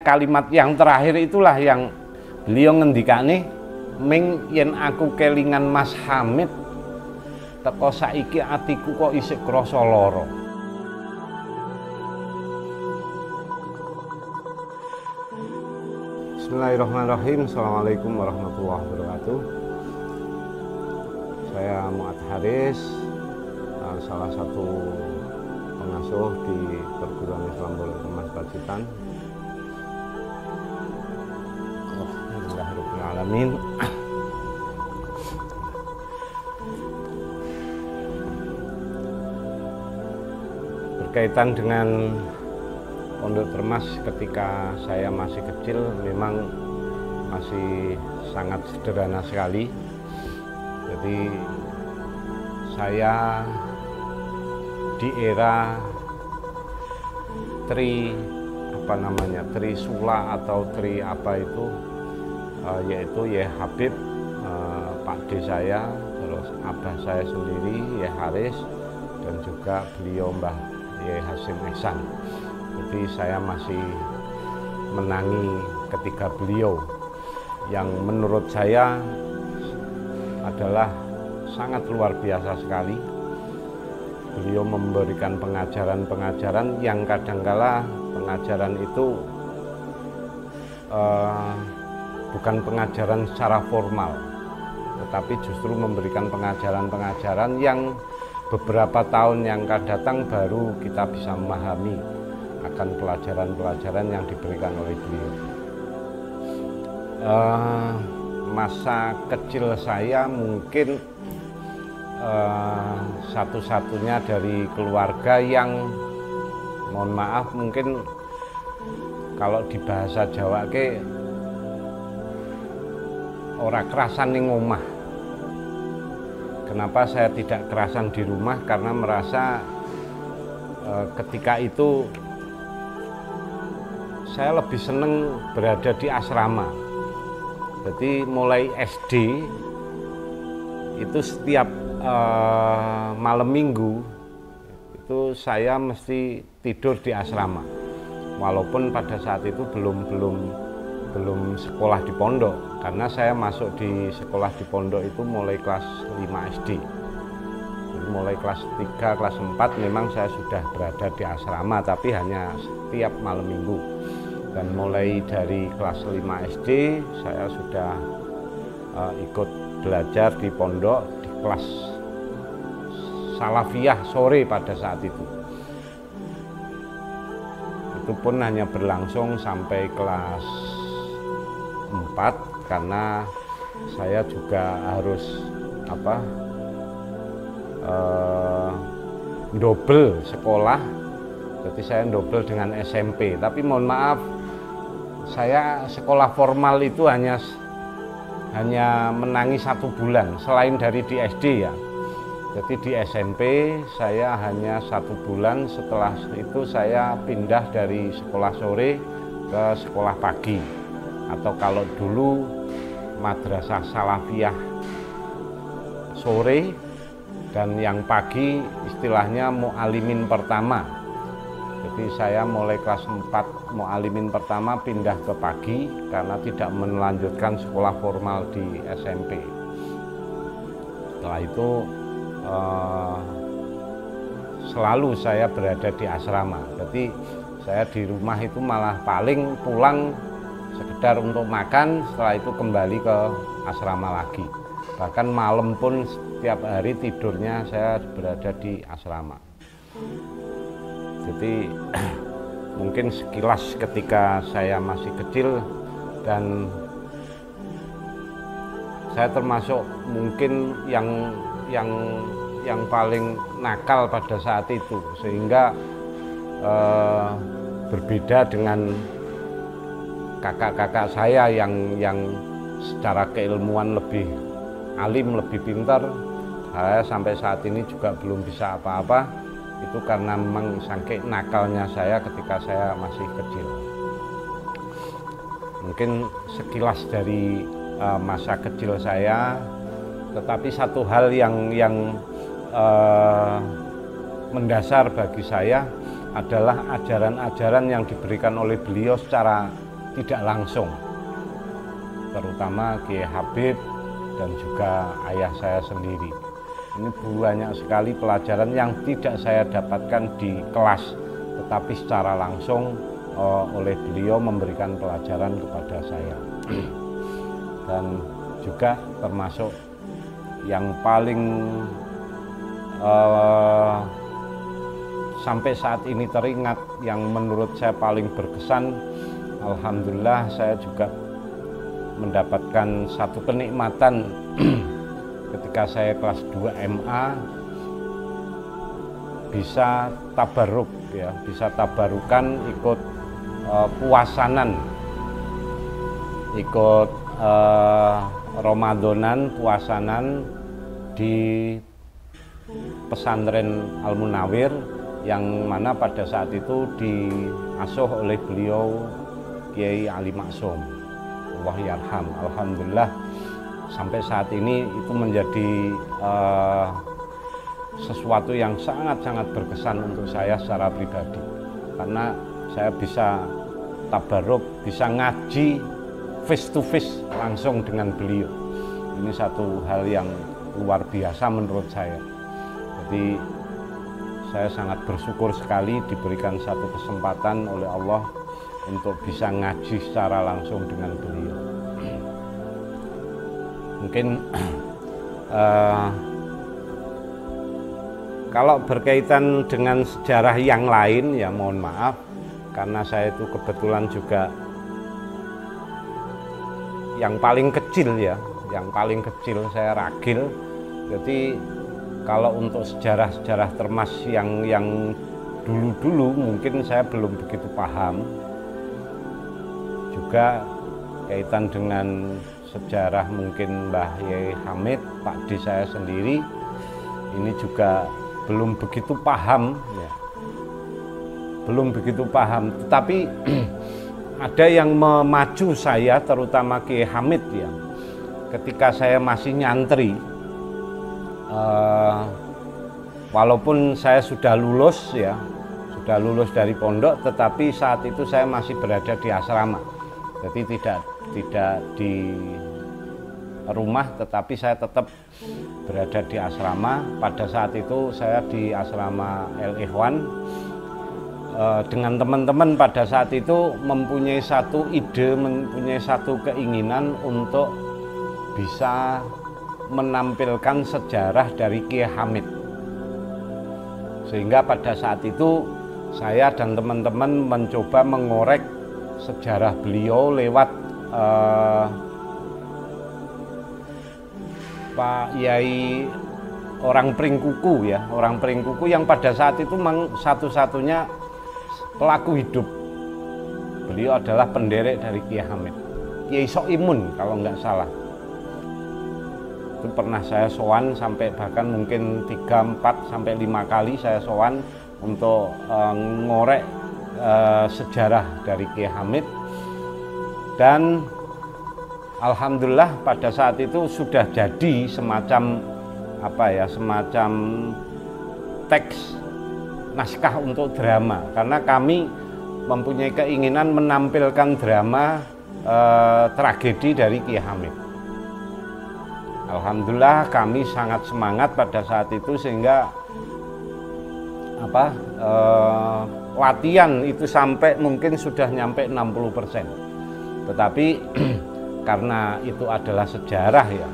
kalimat yang terakhir itulah yang beliau ngendikane, ming yen aku kelingan Mas Hamid teko saiki atiku kok isih krasa lara. Bismillahirrahmanirrahim. Assalamualaikum warahmatullahi wabarakatuh. Saya Muad Haris, salah satu pengasuh di Perguruan Islam Pondok Remas Pacitan. Alhamdulillahirrahmanirrahim. Berkaitan dengan Pondok Remas ketika saya masih kecil memang masih sangat sederhana sekali. Jadi saya di era Trisula atau Tri apa itu, yaitu Yai Habib, Pak D saya, terus abah saya sendiri Yai Haris, dan juga beliau Mbah Yai Hasim Ihsan. Jadi saya masih menangi ketika beliau yang menurut saya adalah sangat luar biasa sekali. Beliau memberikan pengajaran-pengajaran yang kadangkala pengajaran itu bukan pengajaran secara formal, tetapi justru memberikan pengajaran-pengajaran yang beberapa tahun yang akan datang baru kita bisa memahami akan pelajaran-pelajaran yang diberikan oleh beliau. Masa kecil saya mungkin satu-satunya dari keluarga yang, mohon maaf, mungkin kalau di bahasa Jawa ke ora kerasan ning omah. Kenapa saya tidak kerasan di rumah? Karena merasa ketika itu saya lebih senang berada di asrama. Jadi mulai SD itu setiap malam minggu itu saya mesti tidur di asrama. Walaupun pada saat itu belum sekolah di pondok, karena saya masuk di sekolah di pondok itu mulai kelas 5 SD. Jadi mulai kelas 3, kelas 4 memang saya sudah berada di asrama, tapi hanya setiap malam minggu. Dan mulai dari kelas 5 SD saya sudah ikut belajar di pondok di kelas Salafiyah sore pada saat itu. Itu pun hanya berlangsung sampai kelas 4 karena saya juga harus double sekolah. Jadi saya double dengan SMP. Tapi mohon maaf, saya sekolah formal itu hanya menangi 1 bulan selain dari di SD ya. Jadi di SMP saya hanya 1 bulan, setelah itu saya pindah dari sekolah sore ke sekolah pagi, atau kalau dulu madrasah salafiyah sore dan yang pagi istilahnya mu'alimin pertama. Jadi saya mulai kelas 4 mu'alimin pertama pindah ke pagi karena tidak melanjutkan sekolah formal di SMP. Setelah itu selalu saya berada di asrama. Jadi saya di rumah itu malah paling pulang sekedar untuk makan, setelah itu kembali ke asrama lagi. Bahkan malam pun setiap hari tidurnya saya berada di asrama. Jadi mungkin sekilas ketika saya masih kecil, dan saya termasuk mungkin yang paling nakal pada saat itu, sehingga berbeda dengan kakak-kakak saya yang secara keilmuan lebih alim, lebih pintar. Saya sampai saat ini juga belum bisa apa-apa. Itu karena memang saking nakalnya saya ketika saya masih kecil. Mungkin sekilas dari masa kecil saya, tetapi satu hal yang mendasar bagi saya adalah ajaran-ajaran yang diberikan oleh beliau secara tidak langsung, terutama Kiai Habib dan juga ayah saya sendiri. Ini banyak sekali pelajaran yang tidak saya dapatkan di kelas, tetapi secara langsung oleh beliau memberikan pelajaran kepada saya. Dan juga termasuk yang paling sampai saat ini teringat, yang menurut saya paling berkesan, alhamdulillah saya juga mendapatkan satu kenikmatan ketika saya kelas 2 MA bisa tabarruk ya, bisa tabarukan ikut puasanan, ikut Ramadanan, puasanan di pesantren Al-Munawir, yang mana pada saat itu diasuh oleh beliau Kiai Ali Maksum, Allah yarham. Alhamdulillah sampai saat ini itu menjadi sesuatu yang sangat-sangat berkesan untuk saya secara pribadi, karena saya bisa tabarruk, bisa ngaji face to face langsung dengan beliau. Ini satu hal yang luar biasa menurut saya. Jadi saya sangat bersyukur sekali diberikan satu kesempatan oleh Allah untuk bisa ngaji secara langsung dengan beliau. Mungkin kalau berkaitan dengan sejarah yang lain ya mohon maaf, karena saya itu kebetulan juga yang paling kecil ya, yang paling kecil, saya ragil. Jadi kalau untuk sejarah-sejarah Termas yang dulu-dulu mungkin saya belum begitu paham. Juga kaitan dengan sejarah mungkin Mbah Yai Hamid, Pak D saya sendiri, ini juga belum begitu paham ya. Belum begitu paham, tetapi ada yang memacu saya, terutama Kiai Hamid ya. Ketika saya masih nyantri, walaupun saya sudah lulus ya, sudah lulus dari pondok, tetapi saat itu saya masih berada di asrama. Jadi tidak di rumah, tetapi saya tetap berada di asrama. Pada saat itu saya di asrama El Ikhwan. Dengan teman-teman pada saat itu mempunyai satu ide, mempunyai satu keinginan untuk bisa menampilkan sejarah dari Kiai Hamid. Sehingga pada saat itu saya dan teman-teman mencoba mengorek sejarah beliau lewat Pak Yai orang Pringkuku ya, orang Pringkuku yang pada saat itu satu-satunya pelaku hidup. Beliau adalah penderek dari Kiai Hamid, Kiai Soimun kalau nggak salah. Itu pernah saya sowan sampai bahkan mungkin 3, 4 sampai 5 kali saya sowan untuk ngorek sejarah dari Kiai Hamid. Dan alhamdulillah pada saat itu sudah jadi semacam semacam teks naskah untuk drama, karena kami mempunyai keinginan menampilkan drama tragedi dari Kiai Hamid. Alhamdulillah kami sangat semangat pada saat itu, sehingga latihan itu sampai mungkin sudah nyampe 60%. Tetapi karena itu adalah sejarah ya,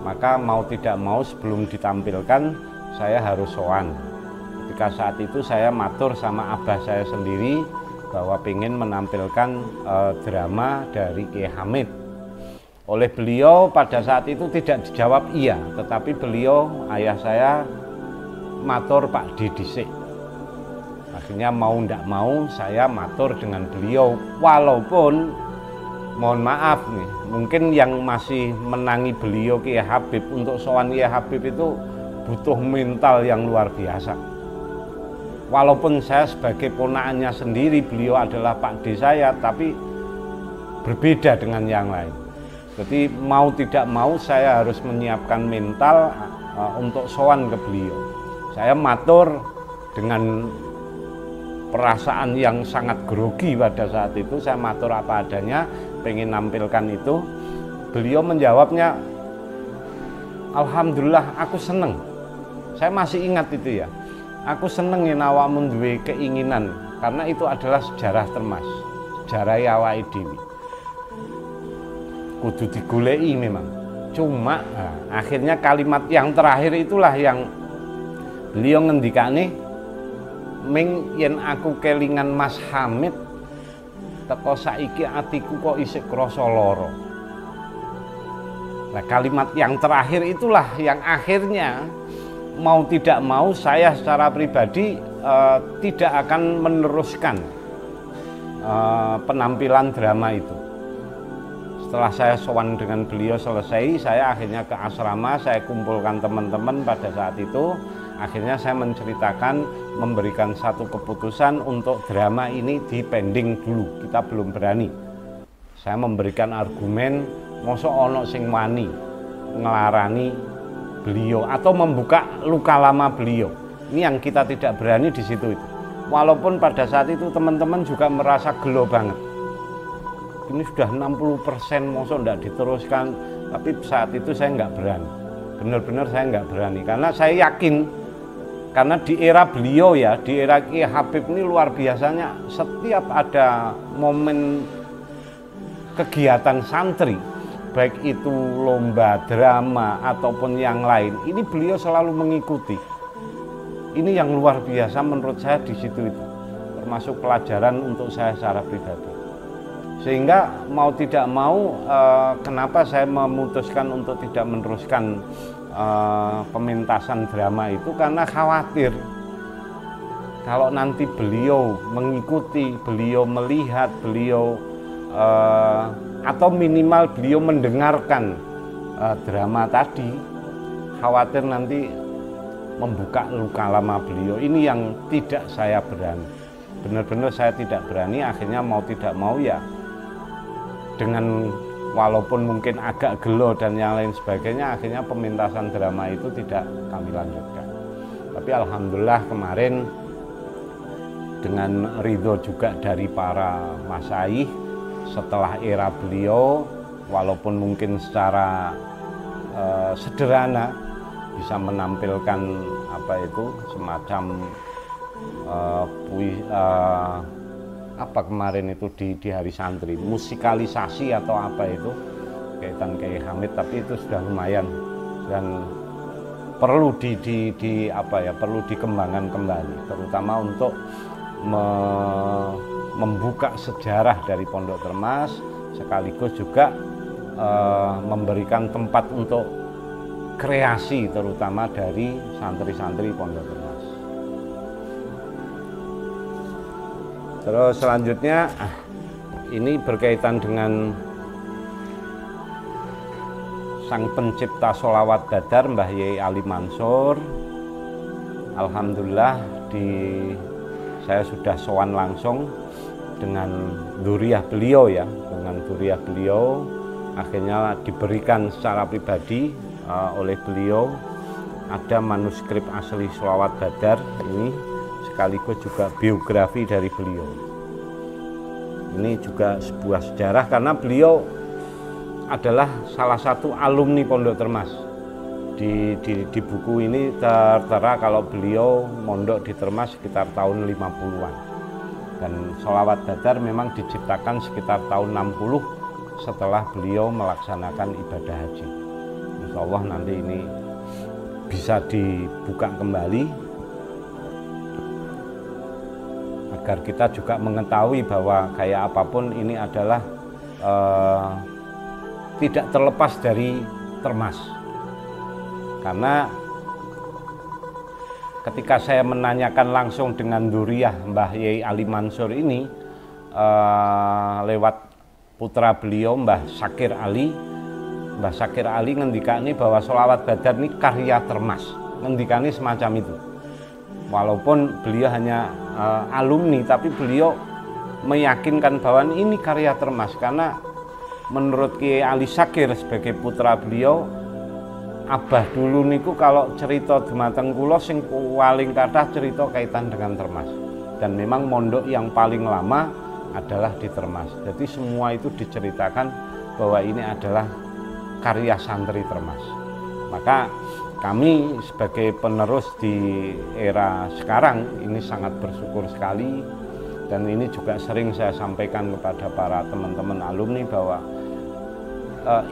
maka mau tidak mau sebelum ditampilkan saya harus sowan. Ketika saat itu saya matur sama abah saya sendiri bahwa ingin menampilkan drama dari Kiai Hamid. Oleh beliau pada saat itu tidak dijawab iya, tetapi beliau, ayah saya, matur Pak D dhisik. Akhirnya mau ndak mau saya matur dengan beliau, walaupun mohon maaf nih, mungkin yang masih menangi beliau Kiai Habib, untuk sowan Kiai Habib itu butuh mental yang luar biasa. Walaupun saya sebagai ponakannya sendiri, beliau adalah Pak D saya, tapi berbeda dengan yang lain. Jadi mau tidak mau saya harus menyiapkan mental untuk sowan ke beliau. Saya matur dengan perasaan yang sangat grogi pada saat itu. Saya matur apa adanya, pengen nampilkan itu. Beliau menjawabnya, alhamdulillah aku seneng. Saya masih ingat itu ya, aku seneng yen awakmu duwe keinginan, karena itu adalah sejarah Termas, sejarah awake dhewe. Kudu digoleki memang. Cuma akhirnya kalimat yang terakhir itulah yang beliau ngendikane, ming yen aku kelingan Mas Hamid teko saiki atiku kok isih krasa lara. Nah, kalimat yang terakhir itulah yang akhirnya mau tidak mau saya secara pribadi tidak akan meneruskan penampilan drama itu. Setelah saya sowan dengan beliau selesai, saya akhirnya ke asrama, saya kumpulkan teman-teman pada saat itu. Akhirnya saya menceritakan, memberikan satu keputusan untuk drama ini dipending dulu, kita belum berani. Saya memberikan argumen, mosok ono sing wani ngelarani beliau atau membuka luka lama beliau. Ini yang kita tidak berani di situ itu. Walaupun pada saat itu teman-teman juga merasa gelo banget. Ini sudah 60%, mosok tidak diteruskan, tapi saat itu saya nggak berani. Benar-benar saya nggak berani, karena saya yakin, karena di era beliau ya, di era Ki Habib ini luar biasanya, setiap ada momen kegiatan santri, baik itu lomba drama ataupun yang lain, ini beliau selalu mengikuti. Ini yang luar biasa menurut saya di situ itu, termasuk pelajaran untuk saya secara pribadi. Sehingga mau tidak mau, kenapa saya memutuskan untuk tidak meneruskan pementasan drama itu, karena khawatir kalau nanti beliau mengikuti, beliau melihat, beliau atau minimal beliau mendengarkan drama tadi, khawatir nanti membuka luka lama beliau. Ini yang tidak saya berani, benar-benar saya tidak berani. Akhirnya mau tidak mau ya, dengan walaupun mungkin agak gelo dan yang lain sebagainya, akhirnya pementasan drama itu tidak kami lanjutkan. Tapi alhamdulillah kemarin dengan ridho juga dari para masyayikh, setelah era beliau, walaupun mungkin secara sederhana bisa menampilkan apa itu semacam apa kemarin itu di hari santri, musikalisasi atau apa itu kaitan Kiai Hamid, tapi itu sudah lumayan dan perlu perlu dikembangkan kembali, terutama untuk membuka sejarah dari Pondok Termas, sekaligus juga memberikan tempat untuk kreasi terutama dari santri-santri Pondok Termas. Terus selanjutnya ini berkaitan dengan sang pencipta sholawat dadar Mbah Yai Ali Mansur. Alhamdulillah saya sudah sowan langsung dengan dzurriyyah beliau ya, dengan dzurriyyah beliau. Akhirnya diberikan secara pribadi oleh beliau ada manuskrip asli sholawat dadar ini, sekaligus juga biografi dari beliau. Ini juga sebuah sejarah karena beliau adalah salah satu alumni Pondok Termas. Di buku ini tertera kalau beliau mondok di Termas sekitar tahun 50-an. Dan sholawat dadar memang diciptakan sekitar tahun 60 setelah beliau melaksanakan ibadah haji. Insya Allah nanti ini bisa dibuka kembali agar kita juga mengetahui bahwa kayak apapun ini adalah tidak terlepas dari Termas. Karena ketika saya menanyakan langsung dengan dzurriyyah Mbah Yai Ali Mansur ini lewat putra beliau Mbah Syakir Ali, Mbah Syakir Ali ngendikani bahwa sholawat dadar ini karya Termas, ngendikani semacam itu. Walaupun beliau hanya alumni, tapi beliau meyakinkan bahwa ini karya Termas, karena menurut Kiai Ali Syakir sebagai putra beliau, abah dulu niku kalau cerita dumateng kula sing paling kathah cerita kaitan dengan Termas. dan memang mondok yang paling lama adalah di Termas. Jadi semua itu diceritakan bahwa ini adalah karya santri Termas. Maka kami sebagai penerus di era sekarang ini sangat bersyukur sekali, dan ini juga sering saya sampaikan kepada para teman-teman alumni bahwa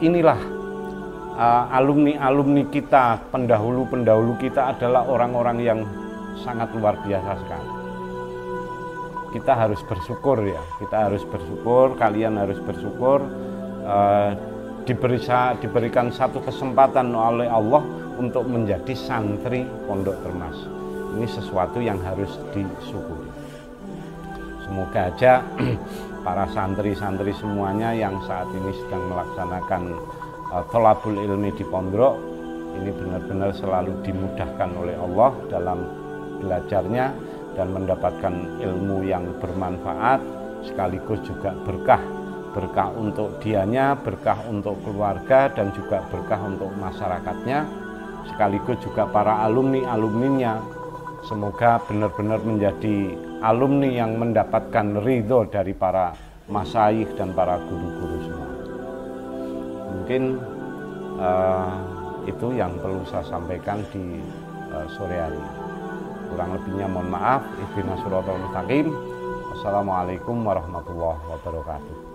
inilah alumni-alumni kita, pendahulu-pendahulu kita adalah orang-orang yang sangat luar biasa sekali. Kita harus bersyukur ya, kita harus bersyukur, kalian harus bersyukur, diberikan satu kesempatan oleh Allah untuk menjadi santri Pondok Termas. Ini sesuatu yang harus disyukuri. Semoga aja para santri-santri semuanya yang saat ini sedang melaksanakan tholabul ilmi di pondok ini benar-benar selalu dimudahkan oleh Allah dalam belajarnya dan mendapatkan ilmu yang bermanfaat, sekaligus juga berkah untuk dianya, berkah untuk keluarga, dan juga berkah untuk masyarakatnya, sekaligus juga para alumninya. Semoga benar-benar menjadi alumni yang mendapatkan ridho dari para masyayikh dan para guru-guru semua. Mungkin itu yang perlu saya sampaikan di sore hari. Kurang lebihnya mohon maaf. Ihdinas siratal mustaqim. Wassalamualaikum warahmatullahi wabarakatuh.